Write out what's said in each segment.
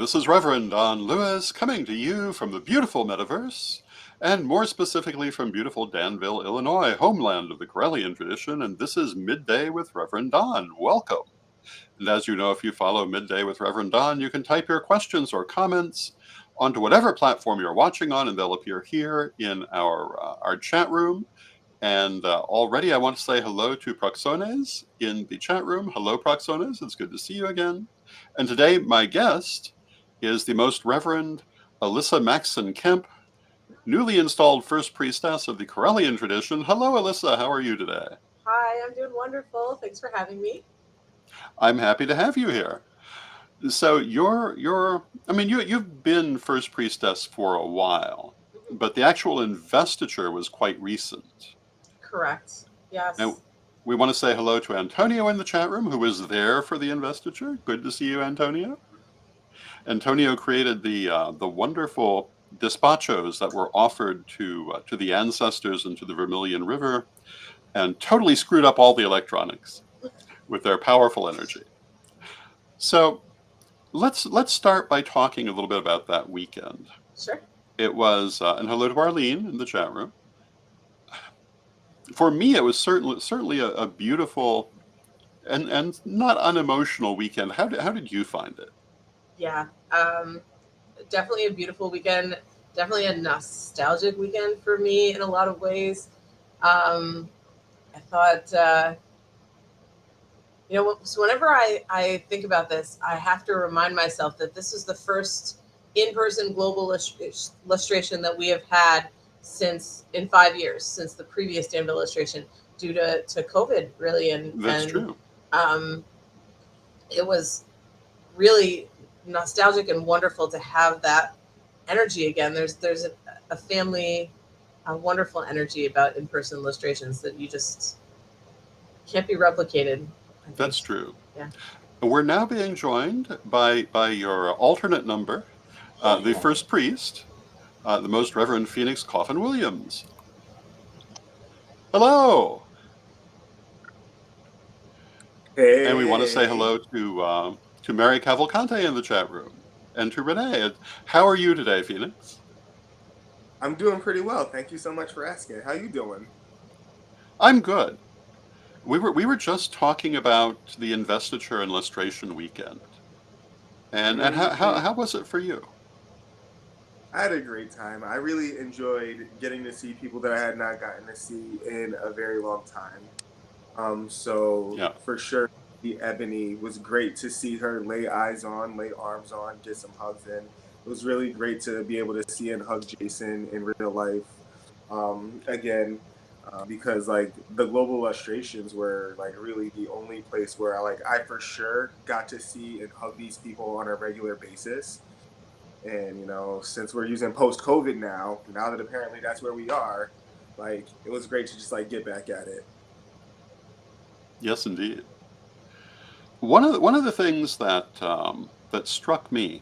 this is Reverend Don Lewis coming to you from the beautiful metaverse, and more specifically from beautiful Danville, Illinois, homeland of the Correllian tradition, and this is Midday with Reverend Don. Welcome. And as you know, if you follow Midday with Reverend Don, you can type your questions or comments onto whatever platform you're watching on, and they'll appear here in our chat room. And already I want to say hello to Proxones in the chat room. Hello, Proxones. It's good to see you again. And today, my guest is the Most Reverend Alyssa Maxon Kemp, newly installed First Priestess of the Correllian tradition. Hello, Alyssa. How are you today? Hi, I'm doing wonderful. Thanks for having me. I'm happy to have you here. So you've been First Priestess for a while, but the actual investiture was quite recent. Correct. Yes. Now, we want to say hello to Antonio in the chat room, who was there for the investiture. Good to see you, Antonio. Antonio created the wonderful dispachos that were offered to the ancestors and to the Vermilion River, and totally screwed up all the electronics with their powerful energy. So let's start by talking a little bit about that weekend. Sure. It was, and hello to Arlene in the chat room. For me, it was certainly a beautiful and not unemotional weekend. How did you find it? Yeah, definitely a beautiful weekend. Definitely a nostalgic weekend for me in a lot of ways. I thought, so whenever I think about this, I have to remind myself that this is the first in-person global illustration that we have had in 5 years, since the previous Danville illustration, due to COVID, really. That's true. It was really nostalgic and wonderful to have that energy again. There's a family, a wonderful energy about in-person illustrations that you just can't be replicated. That's true. Yeah. We're now being joined by your alternate number, the First Priest, the Most Reverend Phoenix Coffin-Williams. Hello. Hey. And we want to say hello to Mary Cavalcante in the chat room, and to Renee. How are you today, Phoenix? I'm doing pretty well. Thank you so much for asking. How you doing? I'm good. We were just talking about the investiture and illustration weekend, and how was it for you? I had a great time. I really enjoyed getting to see people that I had not gotten to see in a very long time. For sure, the Ebony was great to see her lay eyes on, lay arms on, get some hugs in. It was really great to be able to see and hug Jason in real life again, because like the global illustrations were like really the only place where I for sure got to see and hug these people on a regular basis. And since we're using post-COVID now that apparently that's where we are, like it was great to just like get back at it. Yes, indeed. One of the things that struck me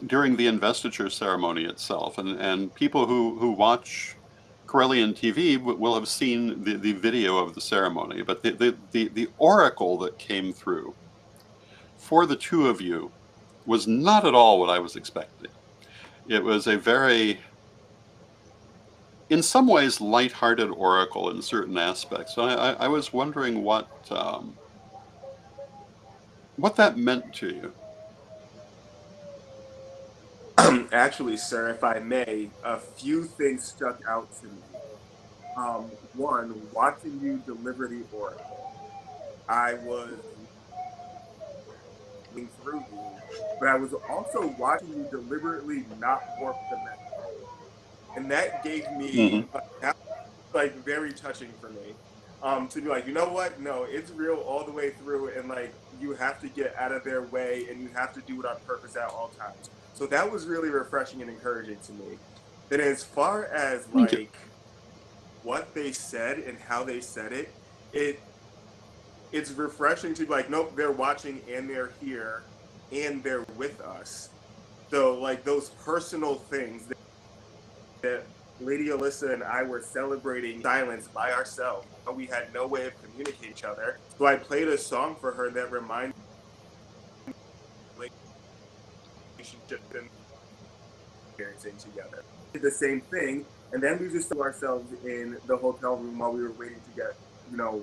during the investiture ceremony itself, and people who watch Correllian TV will have seen the video of the ceremony, but the oracle that came through for the two of you was not at all what I was expecting. It was a very, in some ways, lighthearted oracle in certain aspects. So I was wondering what that meant to you. Actually, sir, if I may, a few things stuck out to me. One, watching you deliver the oracle, I was through you, but I was also watching you deliberately not warp the message, and that gave me that was, like very touching for me. To be like, you know what? No, it's real all the way through, and like you have to get out of their way, and you have to do it on purpose at all times. So that was really refreshing and encouraging to me. Then, as far as like what they said and how they said it's refreshing to be like, nope, they're watching and they're here and they're with us. So like those personal things that Lady Alyssa and I were celebrating silence by ourselves. We had no way of communicating each other. So I played a song for her that reminded relationship and experiencing together. We did the same thing, and then we just saw ourselves in the hotel room while we were waiting to get,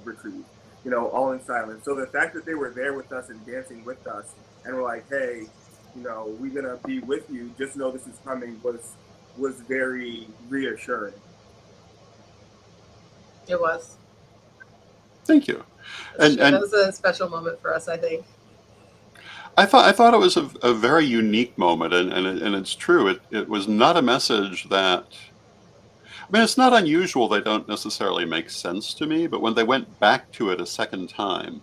retrieved, all in silence. So the fact that they were there with us and dancing with us, and were like, hey, we're gonna be with you, just know this is coming, was very reassuring. It was. Thank you. And that was a special moment for us, I think. I thought it was a very unique moment, and it's true. It was not a message that. I mean, it's not unusual. They don't necessarily make sense to me, but when they went back to it a second time,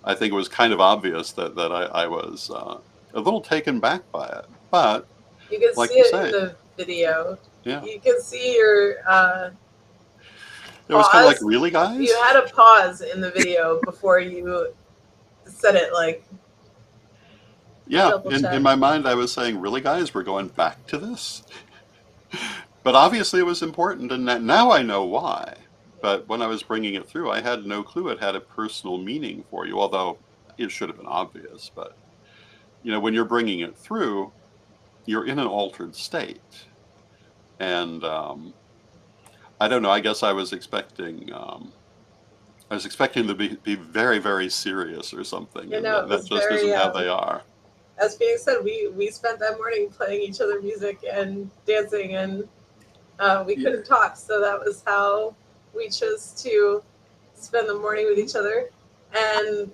I think it was kind of obvious that I was a little taken back by it. But you can like see it in the video. Yeah, you can see your. It was kind of like, really, guys? You had a pause in the video before you said it, like. Yeah, in my mind, I was saying, really, guys, we're going back to this? But obviously it was important, and now I know why. But when I was bringing it through, I had no clue it had a personal meaning for you, although it should have been obvious. But, when you're bringing it through, you're in an altered state. And I don't know, I guess I was expecting them to be very, very serious or something. And that just isn't how they are. As being said, we spent that morning playing each other music and dancing, and we couldn't talk, so that was how we chose to spend the morning with each other. And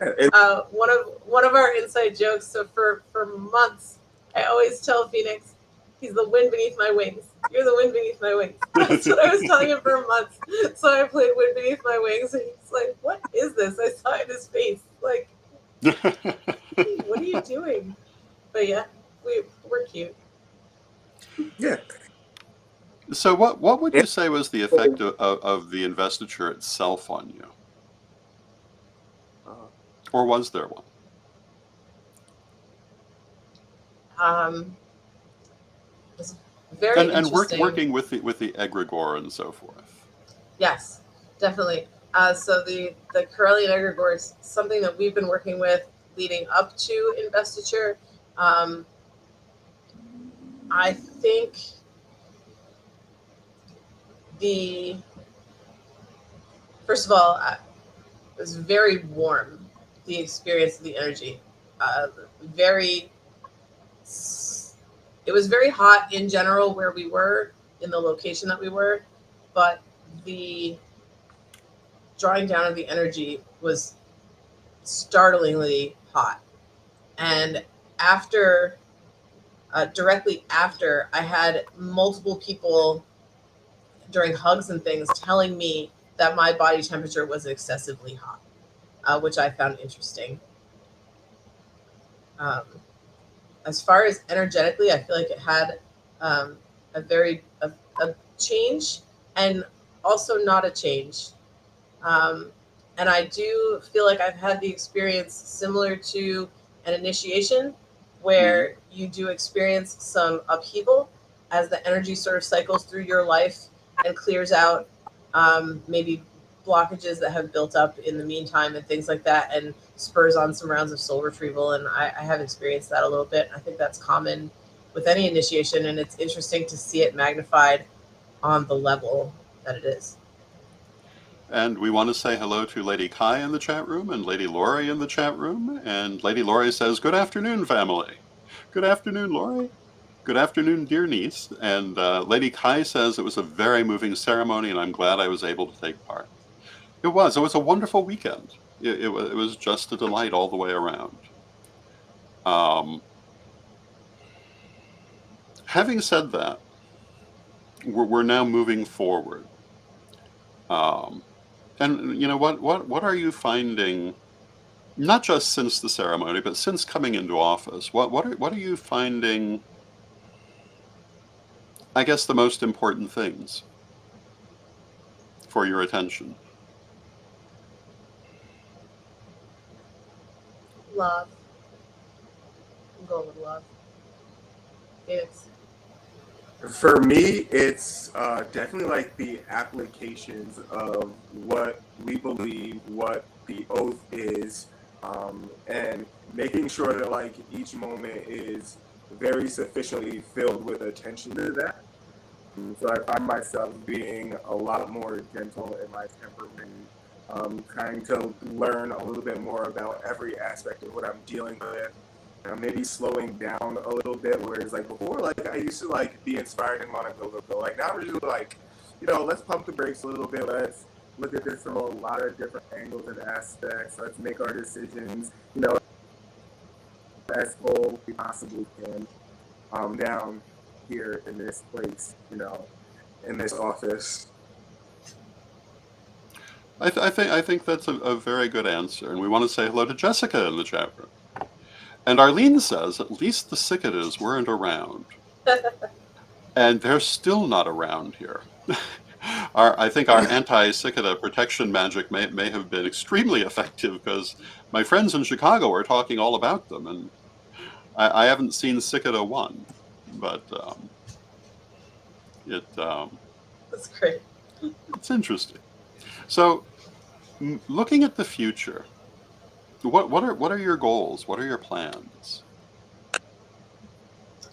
one of our inside jokes, so for months, I always tell Phoenix, he's the wind beneath my wings. You're the wind beneath my wings. That's what I was telling him for months. So I played Wind Beneath My Wings, and he's like, what is this? I saw it in his face. Like, what are you doing? But yeah, we're cute. Yeah. So what would you say was the effect of the investiture itself on you? Or was there one? It's very interesting. Working with the egregore and so forth. Yes, definitely. So the Correllian egregore is something that we've been working with leading up to investiture. I think first of all, it was very warm, the experience of the energy. It was very hot in general where we were, in the location that we were, but the drawing down of the energy was startlingly hot. And directly after, I had multiple people during hugs and things telling me that my body temperature was excessively hot, which I found interesting. As far as energetically, I feel like it had a change and also not a change. And I do feel like I've had the experience similar to an initiation where you do experience some upheaval as the energy sort of cycles through your life and clears out maybe blockages that have built up in the meantime and things like that, and spurs on some rounds of soul retrieval. And I have experienced that a little bit. I think that's common with any initiation, and it's interesting to see it magnified on the level that it is. And we want to say hello to Lady Kai in the chat room and Lady Lori in the chat room. And Lady Lori says, good afternoon, family. Good afternoon, Lori. Good afternoon, dear niece. And Lady Kai says it was a very moving ceremony, and I'm glad I was able to take part. It was a wonderful weekend. It was just a delight all the way around. Having said that, we're now moving forward. And what are you finding, not just since the ceremony, but since coming into office? What are you finding, I guess, the most important things for your attention? Love. I'm going with love. It's For me, it's definitely like the applications of what we believe, what the oath is, and making sure that like each moment is very sufficiently filled with attention to that. So I find myself being a lot more gentle in my temperament, trying to learn a little bit more about every aspect of what I'm dealing with. Maybe slowing down a little bit, whereas like before, like I used to like be inspired and want to go. Like now we're just like, let's pump the brakes a little bit. Let's look at this from a lot of different angles and aspects. Let's make our decisions, as full we possibly can. Down here in this place, in this office. I think that's a very good answer, and we want to say hello to Jessica in the chat room. And Arlene says, at least the cicadas weren't around. And they're still not around here. I think our anti-cicada protection magic may have been extremely effective, because my friends in Chicago are talking all about them, and I haven't seen cicada one, but That's great. It's interesting. So, looking at the future, what are your goals? What are your plans?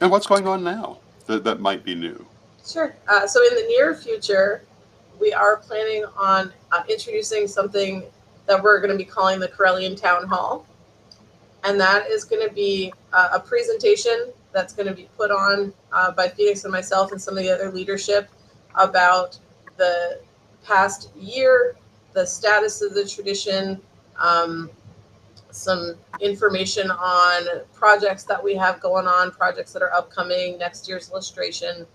And what's going on now that might be new? Sure. So in the near future, we are planning on introducing something that we're going to be calling the Correllian Town Hall. And that is going to be a presentation that's going to be put on by Phoenix and myself and some of the other leadership about the past year, the status of the tradition, some information on projects that we have going on, projects that are upcoming, next year's illustration.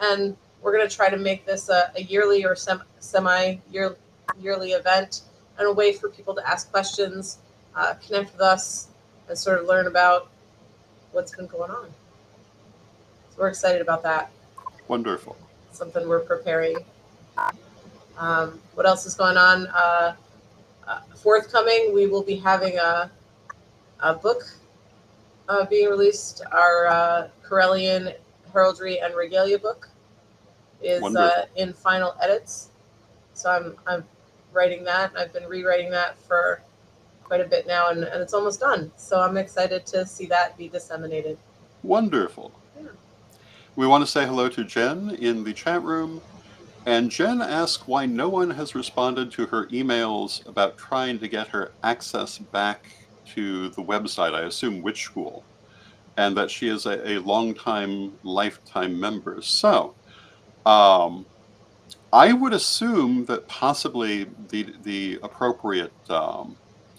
And we're going to try to make this a yearly or semi-yearly event, and a way for people to ask questions, connect with us, and sort of learn about what's been going on. So we're excited about that. Wonderful. Something we're preparing. What else is going on? Forthcoming, we will be having a book being released. Our Correllian Heraldry and Regalia book is in final edits. So I'm writing that. I've been rewriting that for quite a bit now, and it's almost done. So I'm excited to see that be disseminated. Wonderful. Yeah. We want to say hello to Jen in the chat room. And Jen asked why no one has responded to her emails about trying to get her access back to the website, I assume Witch School, and that she is a long-time, lifetime member. So, I would assume that possibly the appropriate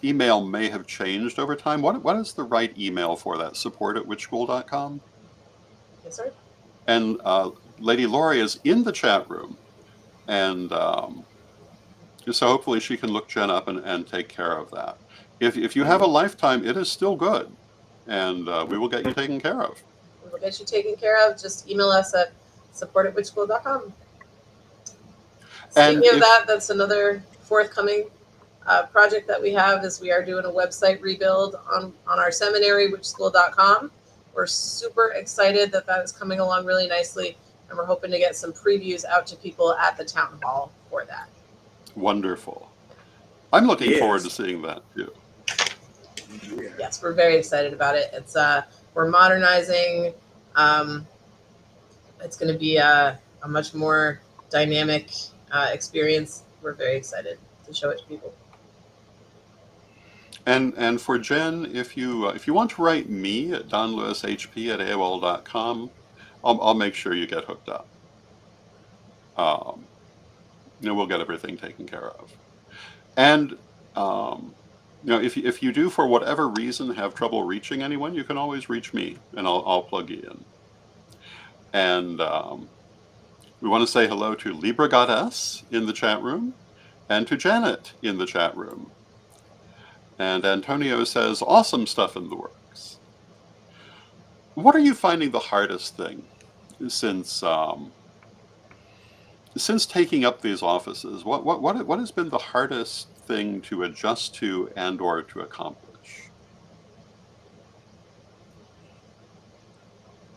email may have changed over time. What is the right email for that? support@witchschool.com? Yes, sir. And Lady Lori is in the chat room. And so hopefully she can look Jen up and take care of that. If you have a lifetime, it is still good. And we will get you taken care of. We will get you taken care of. Just email us at support@witchschool.com. Speaking of that, that's another forthcoming project that we have, is we are doing a website rebuild on our seminary, witchschool.com. We're super excited that is coming along really nicely. And we're hoping to get some previews out to people at the town hall for that. Wonderful. I'm looking forward to seeing that too. Yeah. Yes, we're very excited about it. It's we're modernizing. It's going to be a much more dynamic experience. We're very excited to show it to people. And for Jen, if you want to write me at donlewishp@aol.com, I'll make sure you get hooked up. We'll get everything taken care of. And if you do, for whatever reason, have trouble reaching anyone, you can always reach me, and I'll plug you in. And we want to say hello to Libra Goddess in the chat room, and to Janet in the chat room. And Antonio says, awesome stuff in the works. What are you finding the hardest thing since taking up these offices? What has been the hardest thing to adjust to and or to accomplish?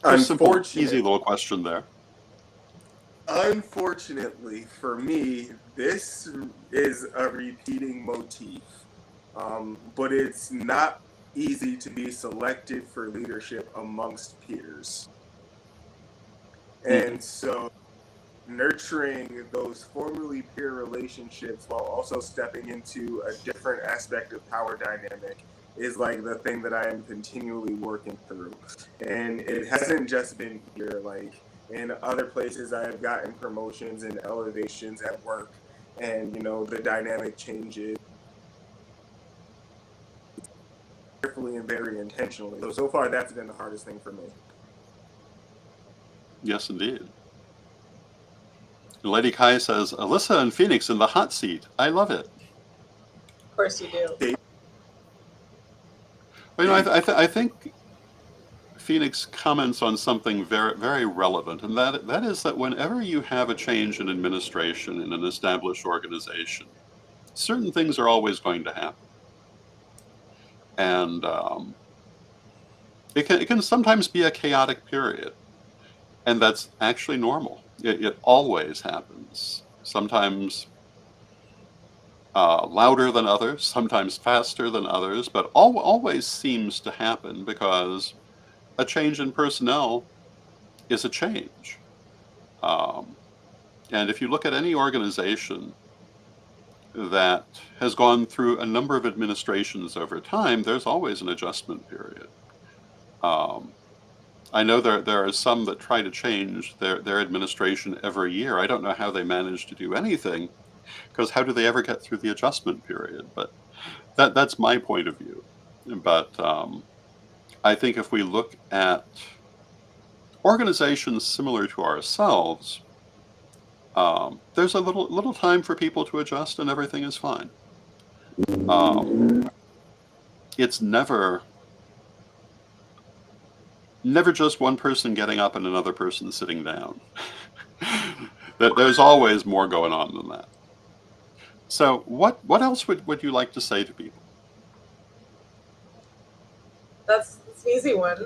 A simple, easy little question there. Unfortunately for me, this is a repeating motif, but it's not easy to be selected for leadership amongst peers. Mhm. And so nurturing those formerly peer relationships while also stepping into a different aspect of power dynamic is like the thing that I am continually working through. And it hasn't just been here, like in other places I have gotten promotions and elevations at work, and the dynamic changes carefully and very intentionally. So far that's been the hardest thing for me. Yes, indeed. Lady Kai says, Alyssa and Phoenix in the hot seat. I love it. Of course you do. Well, I think Phoenix comments on something very, very relevant, and that is that whenever you have a change in administration in an established organization, certain things are always going to happen. And it can sometimes be a chaotic period. And that's actually normal. It always happens. Sometimes louder than others, sometimes faster than others, but always seems to happen because a change in personnel is a change. Um, and if you look at any organization that has gone through a number of administrations over time, there's always an adjustment period. Um, I know there are some that try to change their administration every year. I don't know how they manage to do anything, because how do they ever get through the adjustment period? But that's my point of view. But I think if we look at organizations similar to ourselves, there's a little time for people to adjust, and everything is fine. It's never just one person getting up and another person sitting down. There's always more going on than that. So what else would you like to say to people? That's an easy one.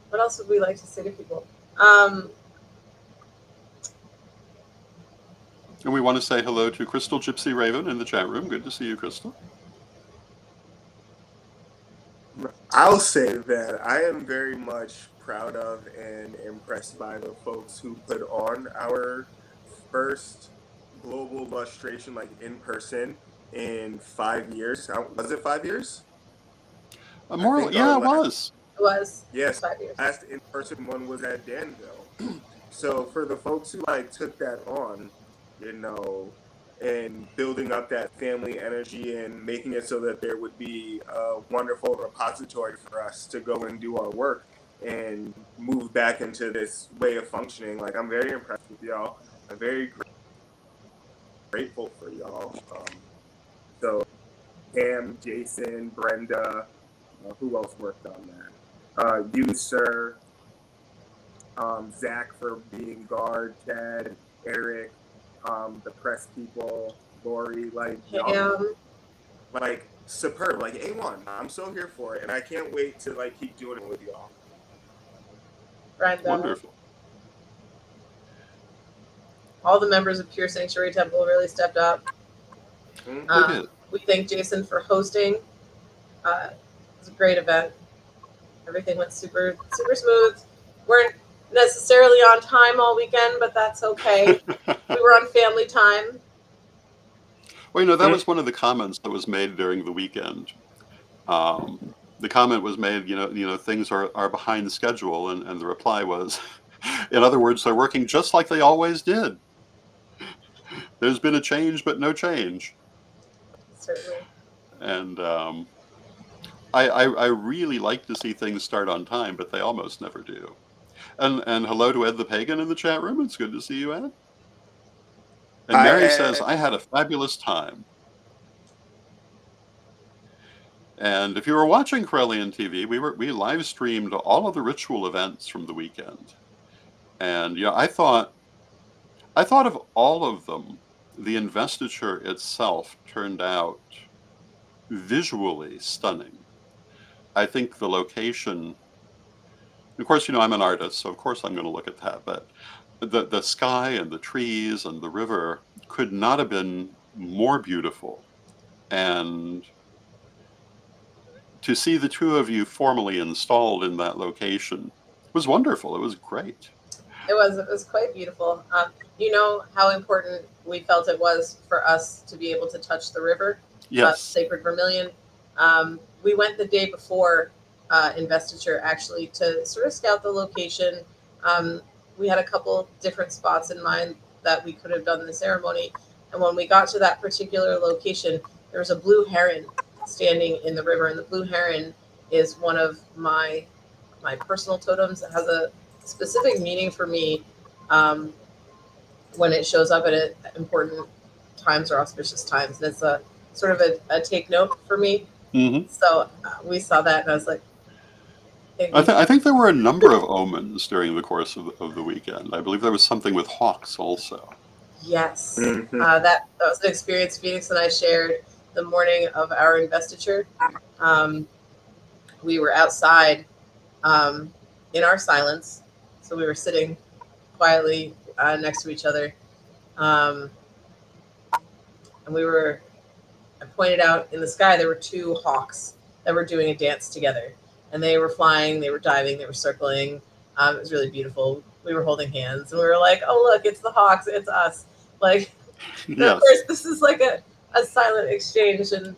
What else would we like to say to people? And we want to say hello to Crystal Gypsy Raven in the chat room. Good to see you, Crystal. I'll say that I am very much proud of and impressed by the folks who put on our first global lustration, like in person, in 5 years. Was it 5 years? More, yeah, it was. It was. Yes, 5 years. last in-person one was at Danville. So for the folks who like took that on, and building up that family energy and making it so that there would be a wonderful repository for us to go and do our work and move back into this way of functioning. Like, I'm very impressed with y'all. I'm very grateful for y'all. So Pam, Jason, Brenda, who else worked on that? You, sir, Zach for being guard, Chad, Eric, the press people, Lori, like superb, like A1. I'm so here for it, and I can't wait to like keep doing it with y'all. Wonderful. All the members of Pure Sanctuary Temple really stepped up. We thank Jason for hosting. It was a great event. Everything went super smooth. Weren't necessarily on time all weekend, but that's okay. We were on family time. Well, that was one of the comments that was made during the weekend. The comment was made, things are behind schedule, and the reply was, in other words, they're working just like they always did. There's been a change, but no change. Certainly. And I really like to see things start on time, but they almost never do. And hello to Ed the Pagan in the chat room. It's good to see you, Ed. And Mary says, I had a fabulous time. And if you were watching Correllian TV, we live streamed all of the ritual events from the weekend. And I thought of all of them, the investiture itself turned out visually stunning. I think the location, of course, I'm an artist, so of course I'm going to look at that, but the sky and the trees and the river could not have been more beautiful. And to see the two of you formally installed in that location was wonderful. It was great. It was quite beautiful. You know how important we felt it was for us to be able to touch the river, Yes. Sacred Vermilion. We went the day before investiture actually to sort of scout the location. We had a couple different spots in mind that we could have done the ceremony, and when we got to that particular location, there was a blue heron standing in the river, and the blue heron is one of my personal totems. It has a specific meaning for me when it shows up at important times or auspicious times. And it's a sort of a take note for me. Mm-hmm. So we saw that, and I was like, I think there were a number of omens during the course of the weekend. I believe there was something with hawks also. yes. That was an experience Phoenix and I shared the morning of our investiture. We were outside in our silence. So we were sitting quietly next to each other. And I pointed out in the sky, there were two hawks that were doing a dance together. And they were flying, they were diving, they were circling. It was really beautiful. We were holding hands and we were like, oh, look, it's the hawks, it's us. Like, Yes. of course, this is like a silent exchange. And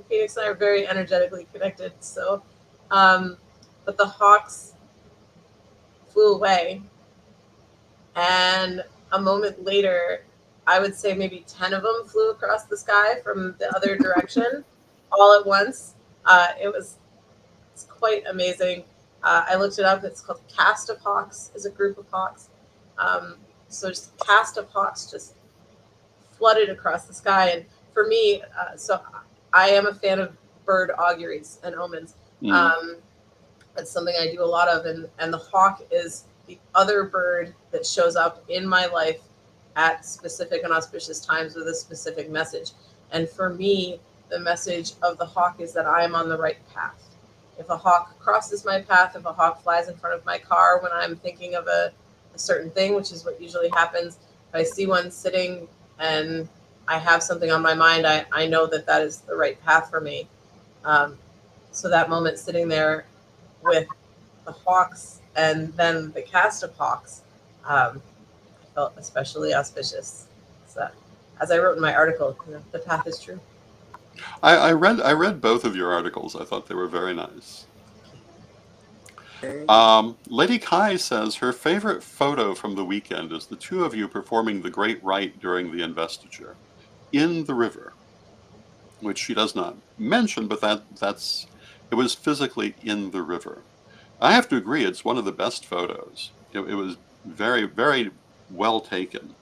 Phoenix and I are very energetically connected. So, but the hawks flew away. And a moment later, I would say maybe 10 of them flew across the sky from the other direction all at once. It's quite amazing. I looked it up. It's called Cast of Hawks, is a group of hawks. So just a cast of hawks just flooded across the sky. And for me, so I am a fan of bird auguries and omens. That's something I do a lot of. And the hawk is the other bird that shows up in my life at specific and auspicious times with a specific message. And for me, the message of the hawk is that I am on the right path. If a hawk crosses my path, if a hawk flies in front of my car when I'm thinking of a certain thing, which is what usually happens, if I see one sitting and I have something on my mind, I know that is the right path for me. So that moment sitting there with the hawks and then the cast of hawks, I felt especially auspicious. So, as I wrote in my article, the path is true. I read both of your articles. I thought they were very nice. Lady Kai says her favorite photo from the weekend is the two of you performing the Great Rite during the investiture in the river, which she does not mention, but it was physically in the river. I have to agree, it's one of the best photos. It was very, very well taken.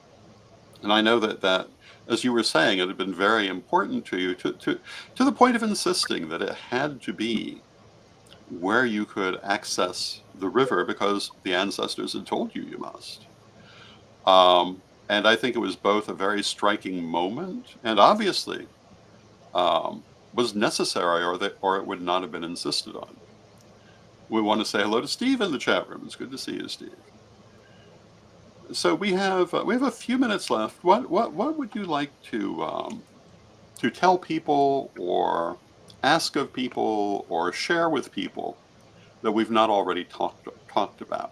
And I know that, as you were saying, it had been very important to you to the point of insisting that it had to be where you could access the river because the ancestors had told you you must. And I think it was both a very striking moment and obviously was necessary or it would not have been insisted on. We want to say hello to Steve in the chat room. It's good to see you, Steve. So we have a few minutes left. What would you like to tell people or ask of people or share with people that we've not already talked about?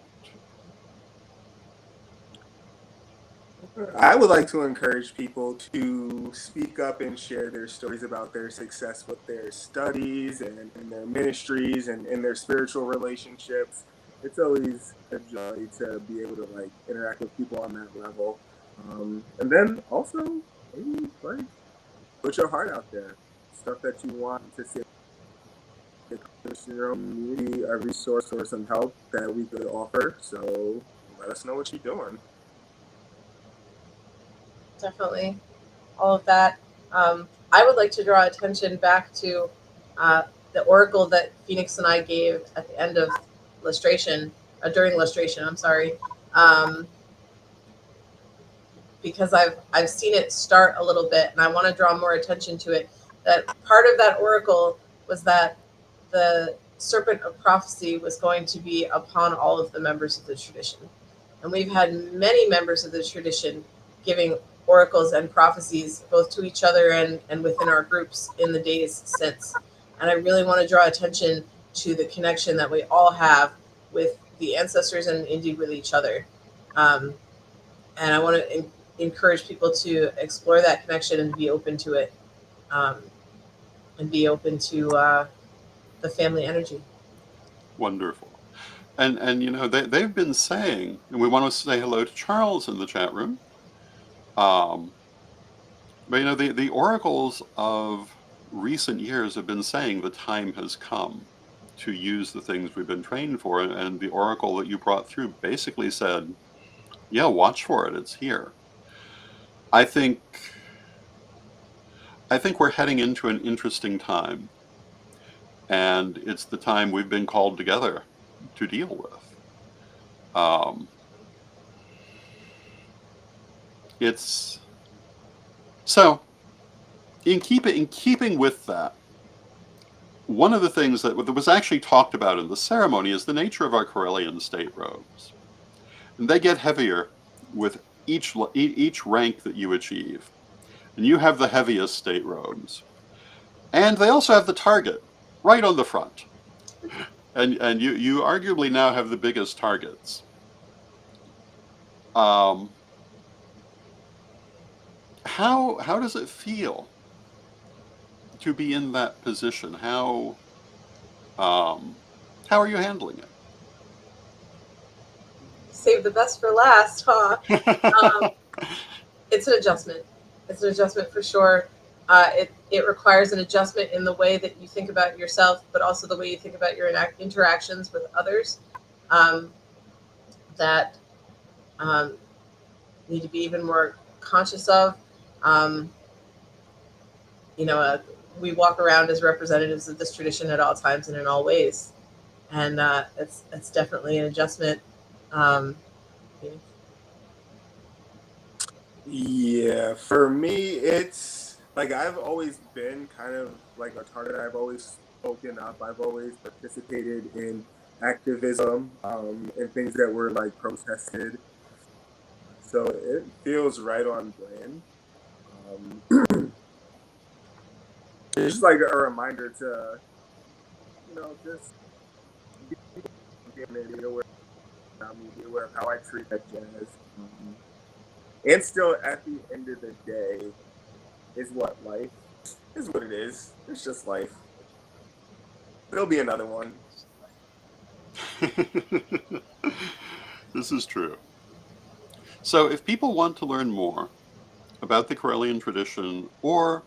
I would like to encourage people to speak up and share their stories about their success with their studies and their ministries and in their spiritual relationships. It's always a joy to be able to interact with people on that level. And then also maybe put your heart out there. Stuff that you want to see in your own community, a resource or some help that we could offer. So let us know what you're doing. Definitely. All of that. I would like to draw attention back to the oracle that Phoenix and I gave at the end of illustration, during illustration, I'm sorry. Because I've seen it start a little bit and I want to draw more attention to it. That part of that oracle was that the serpent of prophecy was going to be upon all of the members of the tradition. And we've had many members of the tradition giving oracles and prophecies both to each other and within our groups in the days since. And I really want to draw attention to the connection that we all have with the ancestors and indeed with each other. And I want to encourage people to explore that connection and be open to it, and be open to the family energy. Wonderful. And you know, they've been saying, and we want to say hello to Charles in the chat room. But you know, the oracles of recent years have been saying the time has come to use the things we've been trained for, and the oracle that you brought through basically said, yeah, watch for it, it's here. I think we're heading into an interesting time, and it's the time we've been called together to deal with. It's so in keeping with that, one of the things that was actually talked about in the ceremony is the nature of our Correllian state robes, and they get heavier with each rank that you achieve, and you have the heaviest state robes, and they also have the target right on the front, and you arguably now have the biggest targets. How does it feel to be in that position? How are you handling it? Save the best for last, huh? It's an adjustment. It's an adjustment for sure. It requires an adjustment in the way that you think about yourself, but also the way you think about your interactions with others, that need to be even more conscious of. We walk around as representatives of this tradition at all times and in all ways, and it's definitely an adjustment. Yeah, for me, it's like I've always been kind of like a target. I've always spoken up. I've always participated in activism, and things that were like protested. So it feels right on brand. It's just like a reminder to, just be aware of me, be aware of how I treat that jazz. And still, at the end of the day, is what life is. What it is. It's just life. There'll be another one. This is true. So if people want to learn more about the Correllian tradition, or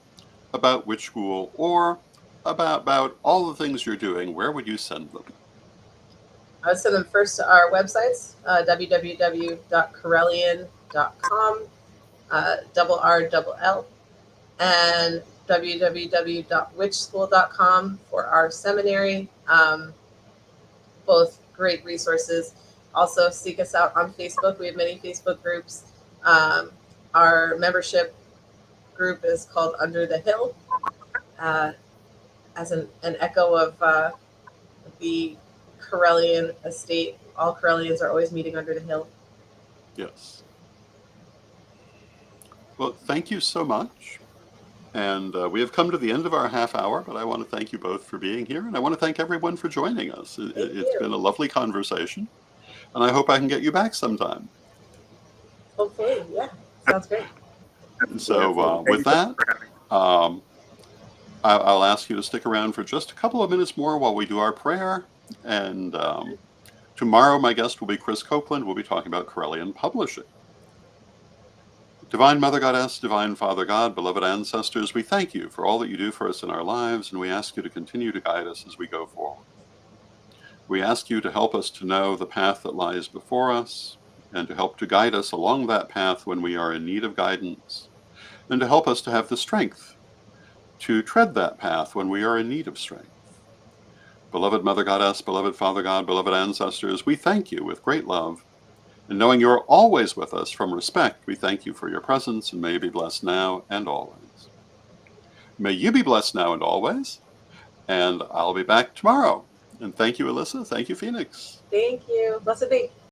about Witch School, or about all the things you're doing, where would you send them? I would send them first to our websites, www.correllian.com, RRL, and www.witchschool.com for our seminary. Both great resources. Also, seek us out on Facebook. We have many Facebook groups. Our membership group is called Under the Hill, as an echo of the Correllian estate. All Correllians are always meeting under the hill. Yes. Well, thank you so much. And we have come to the end of our half hour, but I want to thank you both for being here, and I want to thank everyone for joining us. It's been a lovely conversation, and I hope I can get you back sometime. Hopefully, yeah. Sounds great. So with that, I'll ask you to stick around for just a couple of minutes more while we do our prayer. And tomorrow, my guest will be Chris Copeland. We'll be talking about Correllian publishing. Divine Mother Goddess, Divine Father God, beloved ancestors, we thank you for all that you do for us in our lives, and we ask you to continue to guide us as we go forward. We ask you to help us to know the path that lies before us, and to help to guide us along that path when we are in need of guidance, and to help us to have the strength to tread that path when we are in need of strength. Beloved Mother Goddess, beloved Father God, beloved ancestors, we thank you with great love. And knowing you are always with us from respect, we thank you for your presence, and may you be blessed now and always. May you be blessed now and always, and I'll be back tomorrow. And thank you, Alyssa. Thank you, Phoenix. Thank you. Blessed be.